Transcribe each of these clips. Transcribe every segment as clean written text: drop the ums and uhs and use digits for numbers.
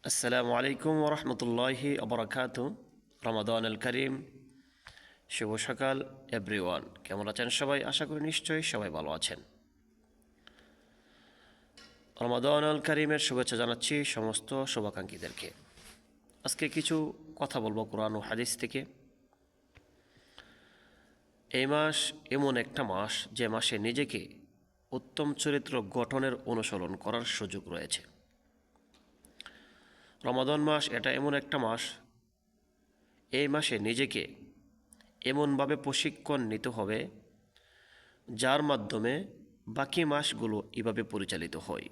আসসালামু আলাইকুম ওরহমতুল্লাহি আবরাকাত। রমাদান আল করিম, শুভ সকাল এভরিওয়ান। কেমন আছেন সবাই? আশা করি নিশ্চয়ই সবাই ভালো আছেন। রমাদান আল করিমের শুভেচ্ছা জানাচ্ছি সমস্ত শুভাকাঙ্ক্ষীদেরকে। আজকে কিছু কথা বলবো কোরআন ও হাদিস থেকে। এই মাস এমন একটা মাস যে মাসে নিজেকে উত্তম চরিত্র গঠনের অনুসরণ করার সুযোগ রয়েছে। রমাদান মাস এটা এমন একটা মাস, এই মাসে নিজেকে এমনভাবে প্রশিক্ষণ নিতে হবে যার মাধ্যমে বাকি মাসগুলো এভাবে পরিচালিত হয়।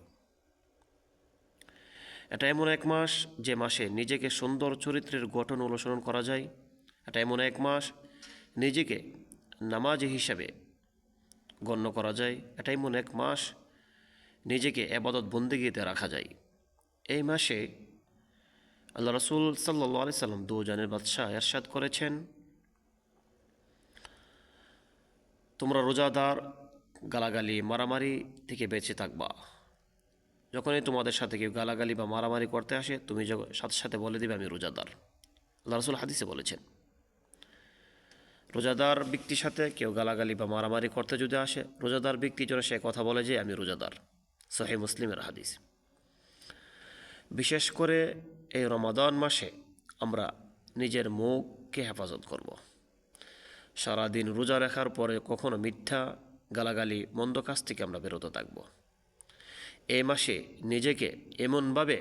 এটা এমন এক মাস যে মাসে নিজেকে সুন্দর চরিত্রের গঠন অনুসরণ করা যায়। এটা এমন এক মাস নিজেকে নামাজি হিসাবে গণ্য করা যায়। এটা এমন এক মাস নিজেকে এবাদত বন্দেগীতে রাখা যায়। এই মাসে আল্লাহ রসুল সাল্লাল্লাহু আলাইহি সাল্লাম দুজানের বাদশাহ ইরশাদ করেছেন, তোমরা রোজাদার গালাগালি মারামারি থেকে বেঁচে থাকবা। যখনই তোমাদের সাথে কেউ গালাগালি বা মারামারি করতে আসে, তুমি সাথে সাথে বলে দিবে আমি রোজাদার। আল্লাহ রাসূল হাদিসে বলেছেন, রোজাদার ব্যক্তির সাথে কেউ গালাগালি বা মারামারি করতে যদি আসে, রোজাদার ব্যক্তি যেন সে কথা বলে যে আমি রোজাদার। সহিহ মুসলিমের হাদিস। বিশেষ করে এই রমাদান মাসে আমরা নিজের মুখকে হেফাজত করব। সারাদিন রোজা রাখার পরে কখনো মিথ্যা, গালাগালি, মন্দ কাজ থেকে আমরা বিরত থাকব। এই মাসে নিজেকে এমনভাবে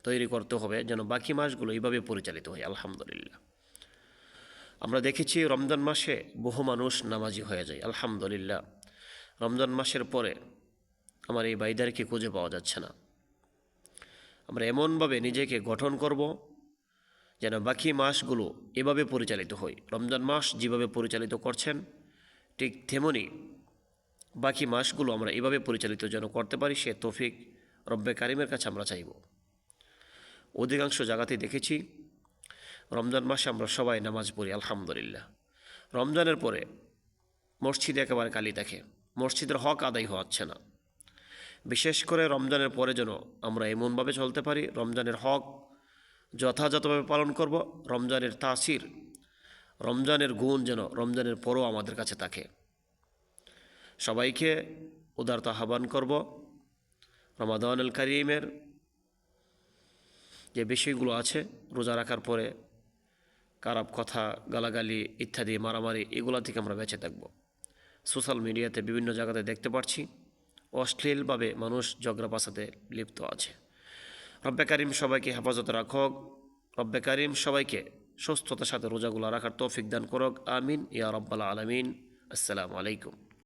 তৈরি করতে হবে যেন বাকি মাসগুলো এইভাবে পরিচালিত হয়। আলহামদুলিল্লাহ, আমরা দেখেছি রমজান মাসে বহু মানুষ নামাজি হয়ে যায়। আলহামদুলিল্লাহ, রমজান মাসের পরে আমার এই ভাইদেরকে খুঁজে পাওয়া যাচ্ছে না। আমরা এমনভাবে নিজেকে গঠন করব যেন বাকি মাসগুলো এভাবে পরিচালিত হয়। রমজান মাস যেভাবে পরিচালিত করছেন, ঠিক তেমনি বাকি মাসগুলো আমরা এভাবে পরিচালিত যেন করতে পারি, সে তৌফিক রব্বে কারিমের কাছে আমরা চাইব। অধিকাংশ জায়গাতেই দেখেছি রমজান মাসে আমরা সবাই নামাজ পড়ি আলহামদুলিল্লাহ। রমজানের পরে মসজিদ একেবারে খালি থাকে, মসজিদের হক আদায় হচ্ছে না। বিশেষ করে রমজানের পরে যেন আমরা এমনভাবে চলতে পারি, রমজানের হক যথাযথভাবে পালন করব। রমজানের তাসির, রমজানের গুণ যেন রমজানের পরও আমাদের কাছে থাকে। সবাইকে উদারত আহ্বান করব, রমাদান আল করিমের যে বিষয়গুলো আছে, রোজা রাখার পরে খারাপ কথা, গালাগালি ইত্যাদি, মারামারি, এগুলো থেকে আমরা বেঁচে থাকব। সোশ্যাল মিডিয়াতে বিভিন্ন জায়গাতে দেখতে পাচ্ছি অশ্লীলভাবে মানুষ ঝগড়া পাসাতে লিপ্ত আছে। রব্বে কারিম সবাইকে হেফাজতে রাখক। রব্বে কারিম সবাইকে সুস্থতার সাথে রোজাগুলো রাখার তৌফিক দান করক। আমিন ইয়া রব্বাল আলামিন। আসসালামু আলাইকুম।